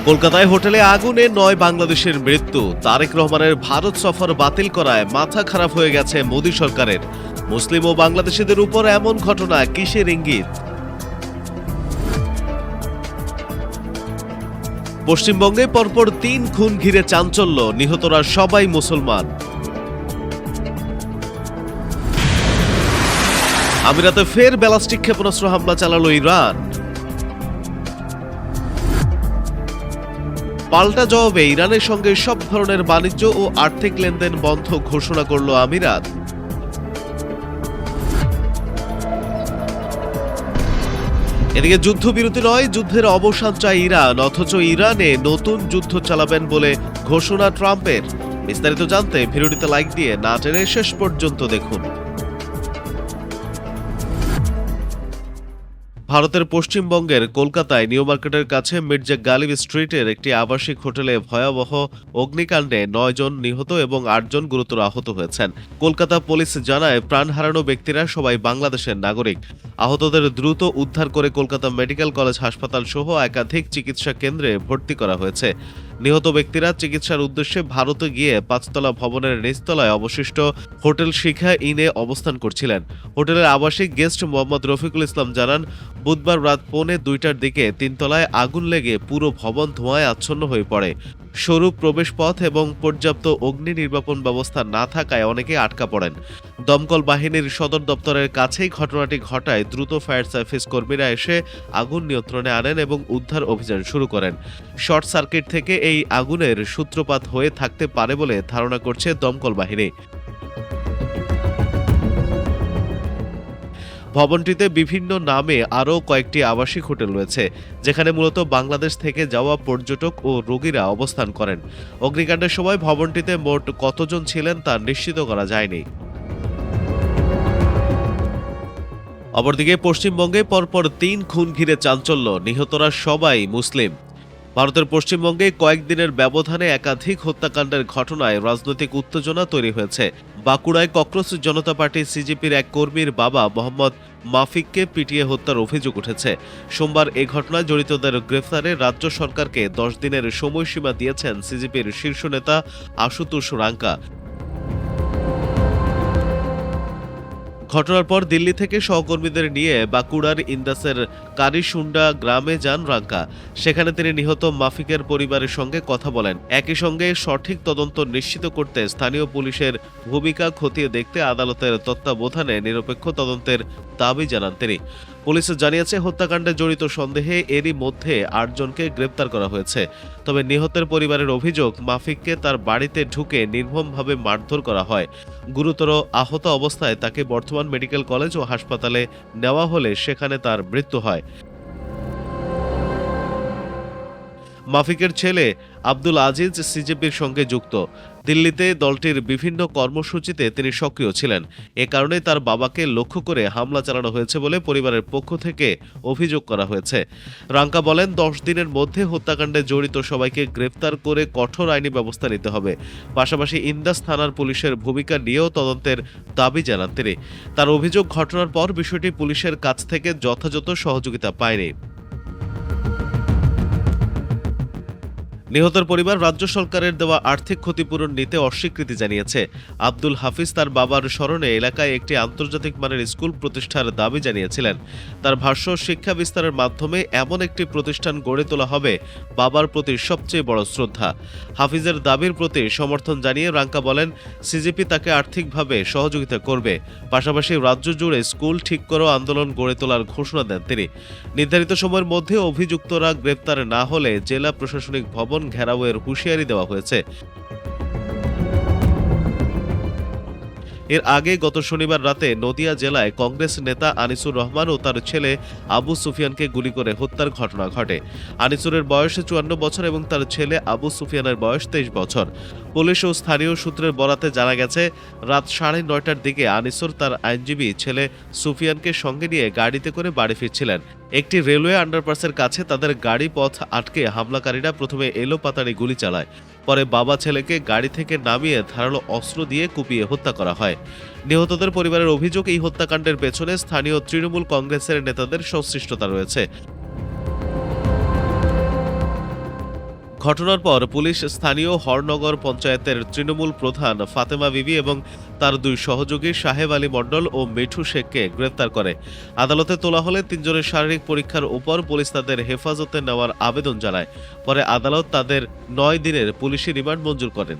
কলকাতায় হোটেলে আগুনে ৯ বাংলাদেশের মৃত্যু। তারেক রহমানের ভারত সফর বাতিল করায় মাথা খারাপ হয়ে গেছে মোদী সরকারের। মুসলিম ও বাংলাদেশিদের উপর এমন ঘটনা কিসের ইঙ্গিত? পশ্চিমবঙ্গে পরপর ৩ খুন ঘিরে চাঞ্চল্য, নিহতরা সবাই মুসলমান। আমিরাতে ফের ব্যালিস্টিক ক্ষেপণাস্ত্র হামলা চালালো ইরান। পাল্টা জবাবে ইরানের সঙ্গে সব ধরনের বাণিজ্য ও আর্থিক লেনদেন বন্ধ ঘোষণা করল আমিরাত। এদিকে যুদ্ধবিরতি নয়, যুদ্ধের অবসান চায় ইরান, অথচ ইরানে নতুন যুদ্ধ চালাবেন বলে ঘোষণা ট্রাম্পের। বিস্তারিত জানতে ভিডিওটিতে লাইক দিয়ে না টেনে শেষ পর্যন্ত দেখুন। ভারতের পশ্চিমবঙ্গের কলকাতায় নিউ মার্কেটের কাছে মির্জা গালিব স্ট্রিটের একটি আবাসিক হোটেলে ভয়াবহ অগ্নিকাণ্ডে ৯ জন নিহত এবং ৮ জন গুরুতর আহত হয়েছেন। কলকাতা পুলিশ জানায়, প্রাণ হারানো ব্যক্তিরা সবাই বাংলাদেশের নাগরিক। আহতদের দ্রুত উদ্ধার করে কলকাতা মেডিকেল কলেজ হাসপাতাল সহ একাধিক চিকিৎসা কেন্দ্রে ভর্তি করা হয়েছে। নিহত ব্যক্তিরা চিকিৎসার উদ্দেশ্যে ভারতে গিয়ে ৫তলা ভবনের নিচতলায় অবশিষ্ট হোটেল শিখা ইনে অবস্থান করছিলেন। হোটেলের আবাসিক গেস্ট মোহাম্মদ রফিকুল ইসলাম জানান, বুধবার রাত ১:৩০টার দিকে ৩ তলায় আগুন লেগে পুরো ভবন ধোঁয়ায় আচ্ছন্ন হয়ে পড়ে। সরু প্রবেশপথ এবং পর্যাপ্ত অগ্নি নির্বাপন ব্যবস্থা না থাকায় অনেকে আটকা পড়েন। দমকল বাহিনীর সদর দপ্তরের কাছেই ঘটনাটি ঘটায় দ্রুত ফায়ার সার্ভিস কর্মীরা এসে আগুন নিয়ন্ত্রণে আনেন এবং উদ্ধার অভিযান শুরু করেন। শর্ট সার্কিট থেকে এই আগুনের সূত্রপাত হয়ে থাকতে পারে বলে ধারণা করছে দমকল বাহিনী। ভবনটিতে বিভিন্ন নামে আরও কয়েকটি আবাসিক হোটেল রয়েছে, যেখানে মূলত বাংলাদেশ থেকে যাওয়া পর্যটক ও রোগীরা অবস্থান করেন। অগ্নিকাণ্ডের সময় ভবনটিতে মোট কতজন ছিলেন তা নিশ্চিত করা যায়নি। অপরদিকে পশ্চিমবঙ্গে পরপর ৩ খুন ঘিরে চাঞ্চল্য, নিহতরা সবাই মুসলিম। ভারতের পশ্চিমবঙ্গে কয়েকদিনের ব্যবধানে একাধিক হত্যাকাণ্ডের ঘটনায় রাজনৈতিক উত্তেজনা তৈরি হয়েছে। বাঁকুড়ায় ককরোচ জনতা পার্টি সিজিপির এক কর্মীর বাবা মোহাম্মদ মাফিককে পিটিয়ে হত্যার অভিযোগ উঠেছে। সোমবার এ ঘটনায় জড়িতদের গ্রেফতারে রাজ্য সরকারকে ১০ দিনের সময়সীমা দিয়েছেন সিজিপির শীর্ষ নেতা আশুতোষ রাঙ্কা। ঘটনার পর দিল্লি থেকে সহকর্মীদের নিয়ে বাঁকুড়ার ইন্দাসের কারিসুন্ডা গ্রামে যান রাঙ্কা। সেখানে তিনি নিহত মাফিকের পরিবারের সঙ্গে কথা বলেন। একই সঙ্গে সঠিক তদন্ত নিশ্চিত করতে স্থানীয় পুলিশের ভূমিকা খতিয়ে দেখতে আদালতের তত্ত্বাবধানে নিরপেক্ষ তদন্তের দাবি জানান তিনি। পুলিশ জানিয়েছে, হত্যাকাণ্ডে জড়িত সন্দেহে এরই মধ্যে ৮ জনকে গ্রেপ্তার করা হয়েছে। তবে নিহতের পরিবারের অভিযোগ, মাফিককে তার বাড়িতে ঢুকে নির্মমভাবে মারধর করা হয়। গুরুতর আহত অবস্থায় তাকে বর্ধমান মেডিকেল কলেজ ও হাসপাতালে নেওয়া হলে সেখানে তার মৃত্যু হয়। মাফিকের ছেলে আব্দুল আজিজ সিজেপির সঙ্গে যুক্ত। দিল্লিতে দলটির বিভিন্ন কর্মসূচিতে তিনি সক্রিয় ছিলেন। এ কারণে তার বাবাকে লক্ষ্য করে হামলা চালানো হয়েছে বলে পরিবারের পক্ষ থেকে অভিযোগ করা হয়েছে। রাঙ্কা বলেন, ১০ দিনের মধ্যে হত্যাকাণ্ডে জড়িত সবাইকে গ্রেফতার করে কঠোর আইনি ব্যবস্থা নিতে হবে। পাশাপাশি ইন্দাস থানার পুলিশের ভূমিকা নিয়েও তদন্তের দাবি জানান তিনি। তার অভিযোগ, ঘটনার পর বিষয়টি পুলিশের কাছ থেকে যথাযথ সহযোগিতা পায়নি। নিহতের পরিবার রাজ্য সরকারের দেওয়া আর্থিক ক্ষতিপূরণ নিতে অস্বীকৃতি জানিয়েছে। আব্দুল হাফিজ তার বাবার স্মরণে এলাকায় একটি আন্তর্জাতিক মানের স্কুল প্রতিষ্ঠার দাবি জানিয়েছিলেন। তার ভাষ্য, শিক্ষা বিস্তারের মাধ্যমে এমন একটি প্রতিষ্ঠান গড়ে তোলা হবে বাবার প্রতি সবচেয়ে বড় শ্রদ্ধা। হাফিজের দাবির প্রতি সমর্থন জানিয়ে রাঙ্কা বলেন, সিজিপি তাকে আর্থিকভাবে সহযোগিতা করবে। পাশাপাশি রাজ্য জুড়ে স্কুল ঠিক করো আন্দোলন গড়ে তোলার ঘোষণা দেন তিনি। নির্ধারিত সময়ের মধ্যে অভিযুক্তরা গ্রেপ্তার না হলে জেলা প্রশাসনিক ভবন ঘেরাওয়ের হুঁশিয়ারি দেওয়া হয়েছে। এর আগে গত শনিবার রাতে নদিয়া জেলায় কংগ্রেস নেতা আনিসুর রহমান ও তার ছেলে আবু সুফিয়ানকে গুলি করে হত্যার ঘটনা ঘটে। আনিসুরের বয়স ৫৪ বছর এবং তার ছেলে আবু সুফিয়ানের বয়স ২৩ বছর। পুলিশ ও স্থানীয় সূত্রের বরাতে জানা গেছে, রাত ৯:৩০টার দিকে আনিসুর তার আইনজীবী ছেলে সুফিয়ানকে সঙ্গে নিয়ে গাড়িতে করে বাড়ি ফিরছিলেন। একটি রেলওয়ে আন্ডারপাসের কাছে তাদের গাড়ি পথ আটকে হামলাকারীরা প্রথমে এলোপাতাড়ি গুলি চালায়। পরে বাবা ছেলেকে গাড়ি থেকে নামিয়ে ধারালো অস্ত্র দিয়ে কুপিয়ে হত্যা করা হয়। নিহতদের পরিবারের অভিযোগ, এই হত্যাকাণ্ডের পেছনে স্থানীয় তৃণমূল কংগ্রেসের নেতাদের সংশ্লিষ্টতা রয়েছে। ঘটনার পর পুলিশ স্থানীয় হরনগর পঞ্চায়েতের তৃণমূল প্রধান ফাতেমা বিবি এবং তার দুই সহযোগী সাহেব আলী মণ্ডল ও মিঠু শেখকে গ্রেফতার করে। আদালতে তোলা হলে তিনজনের শারীরিক পরীক্ষার উপর পুলিশ তাদের হেফাজতে নেওয়ার আবেদন জানায়। পরে আদালত তাদের ৯ দিনের পুলিশি রিমান্ড মঞ্জুর করেন।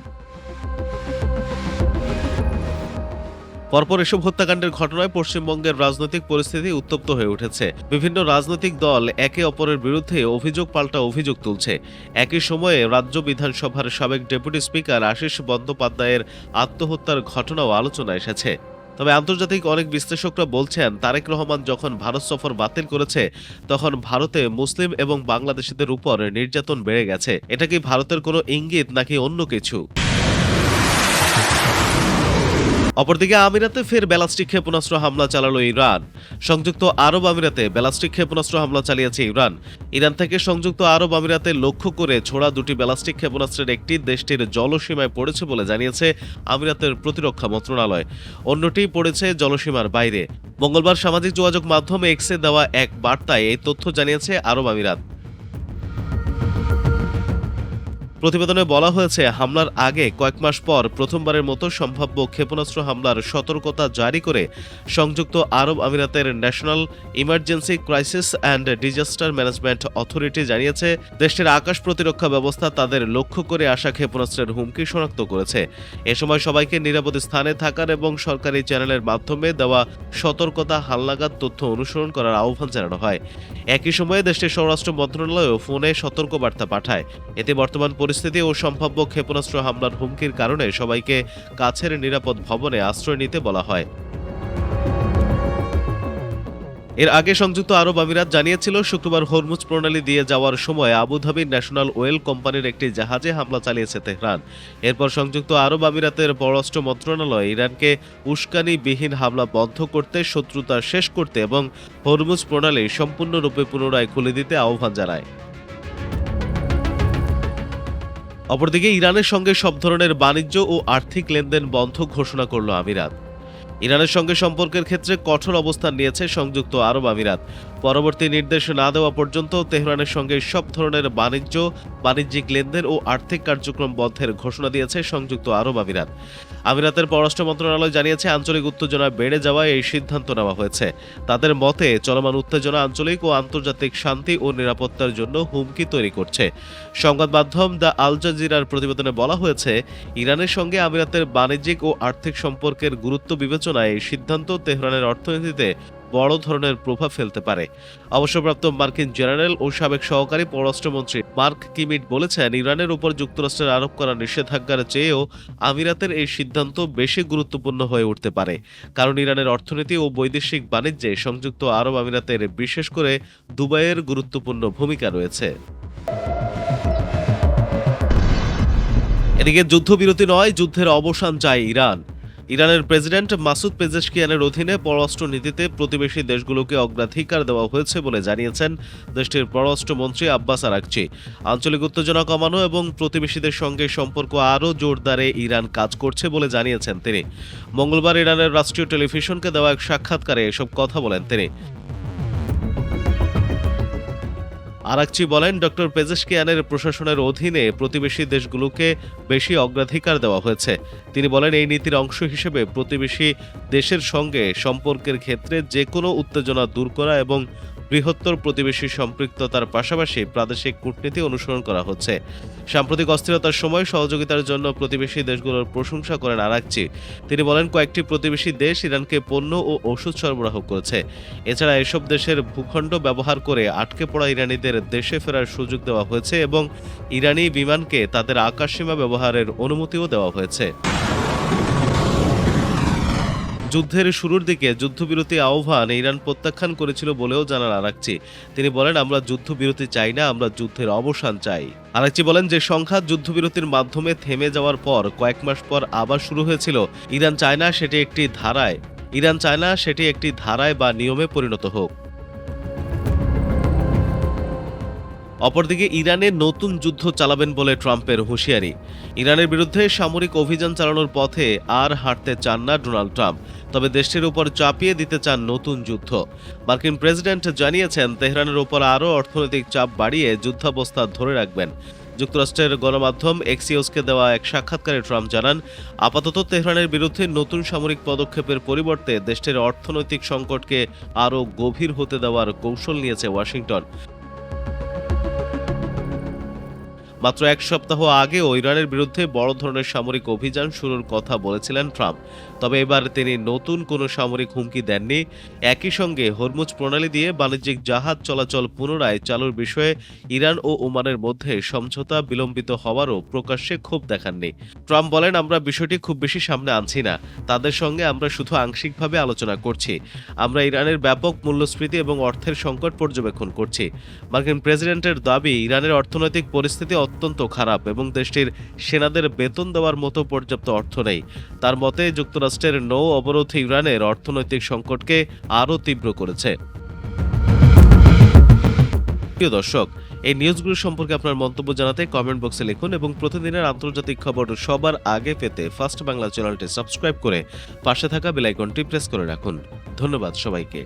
পরপর এসব হত্যাকাণ্ডের ঘটনায় পশ্চিমবঙ্গের রাজনৈতিক পরিস্থিতি উত্তপ্ত হয়ে উঠেছে। বিভিন্ন রাজনৈতিক দল একে অপরের বিরুদ্ধে অভিযোগ পাল্টা অভিযোগ তুলছে। একই সময়ে রাজ্য বিধানসভার সাবেক ডেপুটি স্পিকার আশিস বন্দ্যোপাধ্যায়ের আত্মহত্যার ঘটনাও আলোচনায় এসেছে। তবে আন্তর্জাতিক অনেক বিশ্লেষকরা বলছেন, তারেক রহমান যখন ভারত সফর বাতিল করেছে তখন ভারতে মুসলিম এবং বাংলাদেশিদের উপর নির্যাতন বেড়ে গেছে। এটা কি ভারতের কোনো ইঙ্গিত নাকি অন্য কিছু? অপরদিকে আমিরাতে ফের ব্যালিস্টিক ক্ষেপণাস্ত্র হামলা চালালো ইরান। সংযুক্ত আরব আমিরাতে ব্যালিস্টিক ক্ষেপণাস্ত্র হামলা চালিয়েছে ইরান। ইরান থেকে সংযুক্ত আরব আমিরাতে লক্ষ্য করে ছোড়া দুটি ব্যালিস্টিক ক্ষেপণাস্ত্রের একটি দেশটির জলসীমায় পড়েছে বলে জানিয়েছে আমিরাতের প্রতিরক্ষা মন্ত্রণালয়। অন্যটি পড়েছে জলসীমার বাইরে। মঙ্গলবার সামাজিক যোগাযোগ মাধ্যম এক্সে দেওয়া এক বার্তায় এই তথ্য জানিয়েছে আরব আমিরাত। প্রতিবেদনে বলা হয়েছে, হামলার আগে কয়েক মাস পর প্রথমবারের মতো সম্ভাব্য ক্ষেপণাস্ত্র হামলার সতর্কতা জারি করে সংযুক্ত আরব আমিরাতের national emergency crisis and disaster management authority জানিয়েছে, দেশটির আকাশ প্রতিরক্ষা ব্যবস্থা তাদের লক্ষ্য করে আসা ক্ষেপণাস্ত্রের হুমকি শনাক্ত করেছে। এ সময় সবাইকে নিরাপদ স্থানে থাকার এবং সরকারি চ্যানেলের মাধ্যমে দেওয়া সতর্কতা হালনাগাদ তথ্য অনুসরণ করার আহ্বান জানানো হয়। একই সময়ে দেশটির স্বরাষ্ট্র মন্ত্রণালয়ও ফোনে সতর্কবার্তা পাঠায়। এতে বর্তমান পরিস্থিতি ও সম্ভাব্য ক্ষেপণাস্ত্র হামলার হুমকির কারণে সবাইকে কাছের নিরাপদ ভবনে আশ্রয় নিতে বলা হয়। এর আগে সংযুক্ত আরব আমিরাত জানিয়েছিল, শুক্রবার হরমুজ প্রণালী দিয়ে যাওয়ার সময় আবুধাবির ন্যাশনাল ওয়েল কোম্পানির একটি জাহাজে হামলা চালিয়েছে তেহরান। এরপর সংযুক্ত আরব আমিরাতের পররাষ্ট্র মন্ত্রণালয় ইরানকে উস্কানিবিহীন হামলা বন্ধ করতে, শত্রুতা শেষ করতে এবং হরমুজ প্রণালী সম্পূর্ণরূপে পুনরায় খুলে দিতে আহ্বান জানায়। অপরদিকে ইরানের সঙ্গে সব ধরনের বাণিজ্য ও আর্থিক লেনদেন বন্ধ ঘোষণা করল আমিরাত। ইরানের সঙ্গে সম্পর্কের ক্ষেত্রে কঠোর অবস্থান নিয়েছে সংযুক্ত আরব আমিরাত। পরবর্তী নির্দেশ না দেওয়া পর্যন্ত তেহরানের সঙ্গে সব ধরনের বাণিজ্যিক লেনদেন ও আর্থিক কার্যক্রম বন্ধের ঘোষণা দিয়েছে সংযুক্ত আরব আমিরাত। আমিরাতের পররাষ্ট্র মন্ত্রণালয় জানিয়েছে, আঞ্চলিক উত্তেজনা বেড়ে যাওয়ায় এই সিদ্ধান্ত নেওয়া হয়েছে। তাদের মতে, চলমান উত্তেজনা আঞ্চলিক ও আন্তর্জাতিক শান্তি ও নিরাপত্তার জন্য হুমকি তৈরি করছে। সংবাদ মাধ্যম দ্য আল জাজিরার প্রতিবেদনে বলা হয়েছে, ইরানের সঙ্গে আমিরাতের বাণিজ্যিক ও আর্থিক সম্পর্কের গুরুত্ব বিবেচনায় এই সিদ্ধান্ত তেহরানের অর্থনীতিতে বড় ধরনের প্রভাব ফেলতে পারে। অবসরপ্রাপ্ত মার্কিন জেনারেল ও সাবেক সহকারী পররাষ্ট্রমন্ত্রী মার্ক কিমিট বলেছেন, ইরানের উপর যুক্তরাষ্ট্রের আরোপ করা নিষেধাজ্ঞার চেয়েও আমিরাতের এই সিদ্ধান্ত বেশি গুরুত্বপূর্ণ হয়ে উঠতে পারে, কারণ ইরানের অর্থনীতি ও বৈদেশিক বাণিজ্যে সংযুক্ত আরব আমিরাতের, বিশেষ করে দুবাইয়ের গুরুত্বপূর্ণ ভূমিকা রয়েছে। এদিকে যুদ্ধবিরতি নয়, যুদ্ধের অবসান চায় ইরান। ইরানের প্রেসিডেন্ট মাসুদ পেজেশকিয়ানের অধীনে পররাষ্ট্র নীতিতে প্রতিবেশী দেশগুলোকে অগ্রাধিকার দেওয়া হয়েছে বলে জানিয়েছেন দেশটির পররাষ্ট্রমন্ত্রী আব্বাস আরাকচি। আঞ্চলিক উত্তেজনা কমানো এবং প্রতিবেশীদের সঙ্গে সম্পর্ক আরও জোরদারে ইরান কাজ করছে বলে জানিয়েছেন তিনি। মঙ্গলবার ইরানের রাষ্ট্রীয় টেলিভিশনকে দেওয়া এক সাক্ষাৎকারে এসব কথা বলেন তিনি। আরাকচি বলেন, ডক্টর পেজেশকিয়ানের প্রশাসনের অধীনে প্রতিবেশী দেশগুলোকে বেশি অগ্রাধিকার দেওয়া হয়েছে। তিনি বলেন, এই নীতির অংশ হিসেবে প্রতিবেশী দেশের সঙ্গে সম্পর্কের ক্ষেত্রে যে কোনো উত্তেজনা দূর করা এবং বৃহত্তর প্রতিবেশী সম্পৃক্ততার পাশাপাশি প্রাদেশিক কূটনীতি অনুসরণ করা হচ্ছে। সাম্প্রতিক অস্থিরতার সময় সহযোগিতার জন্য প্রতিবেশী দেশগুলোর প্রশংসা করেন আরাকচি। তিনি বলেন, কয়েকটি প্রতিবেশী দেশ ইরানকে পণ্য ও ওষুধ সরবরাহ করেছে। এছাড়া এসব দেশের ভূখণ্ড ব্যবহার করে আটকে পড়া ইরানিদের দেশে ফেরার সুযোগ দেওয়া হয়েছে এবং ইরানি বিমানকে তাদের আকাশসীমা ব্যবহারের অনুমতিও দেওয়া হয়েছে। যুদ্ধের শুরুর দিকে যুদ্ধবিরতি আহ্বান ইরান প্রত্যাখ্যান করেছিল বলেও জানান আরাকচি। তিনি বলেন, আমরা যুদ্ধবিরতি চাই না, আমরা যুদ্ধের অবসান চাই। আরাকচি বলেন, যে সংঘাত যুদ্ধবিরতির মাধ্যমে থেমে যাওয়ার পর কয়েক মাস পর আবার শুরু হয়েছিল, ইরান চায় না সেটি একটি ধারায় বা নিয়মে পরিণত হোক। অপরদিকে ইরানে নতুন যুদ্ধ চালাবেন বলে ট্রাম্পের হুঁশিয়ারি। ইরানের বিরুদ্ধে সামরিক অভিযান চালানোর পথে আর হাঁটতে চান না ডোনাল্ড ট্রাম্প, তবে দেশটির উপর চাপিয়ে দিতে চান নতুন যুদ্ধ। মার্কিন প্রেসিডেন্ট জানিয়েছেন, তেহরানের উপর আরও অর্থনৈতিক চাপ বাড়িয়ে যুদ্ধাবস্থা ধরে রাখবেন। যুক্তরাষ্ট্রের গণমাধ্যম এক্সিওসকে দেওয়া এক সাক্ষাৎকারে ট্রাম্প জানান, আপাতত তেহরানের বিরুদ্ধে নতুন সামরিক পদক্ষেপের পরিবর্তে দেশটির অর্থনৈতিক সংকটকে আরও গভীর হতে দেওয়ার কৌশল নিয়েছে ওয়াশিংটন। মাত্র এক সপ্তাহ আগেও ইরানের বিরুদ্ধে বড় ধরনের সামরিক অভিযান শুরুর কথা বলেছিলেন ট্রাম্প। তবে এবার তিনি নতুন কোনো সামরিক হুমকি দেননি। একই সঙ্গে হরমুজ প্রণালী দিয়ে বাণিজ্যিক জাহাজ চলাচল পুনরায় চালুর বিষয়ে ইরান ও ওমানের মধ্যে সমঝোতা বিলম্বিত হওয়ারও প্রকাশ্যে ক্ষোভ দেখাননি। ট্রাম্প বলেন, আমরা বিষয়টি খুব বেশি সামনে আনছি না। তাদের সঙ্গে আমরা শুধু আংশিকভাবে আলোচনা করছি। আমরা ইরানের ব্যাপক মূল্যস্ফীতি এবং অর্থের সংকট পর্যবেক্ষণ করছি। মার্কিন প্রেসিডেন্টের দাবি, ইরানের অর্থনৈতিক পরিস্থিতি অত্যন্ত খারাপ এবং দেশটির সেনাদের বেতন দেওয়ার মতো পর্যাপ্ত অর্থ নেই। তার মতে, যুক্তরাষ্ট্রের নৌ অবরোধ ইরানের অর্থনৈতিক সংকটকে আরও তীব্র করেছে। প্রিয় দর্শক, এই নিউজগুলো সম্পর্কে আপনার মন্তব্য জানাতে কমেন্ট বক্সে লিখুন এবং প্রতিদিনের আন্তর্জাতিক খবর সবার আগে পেতে ফার্স্ট বাংলা চ্যানেলটি সাবস্ক্রাইব করে পাশে থাকা বেল আইকনটি প্রেস করে রাখুন। ধন্যবাদ সবাইকে।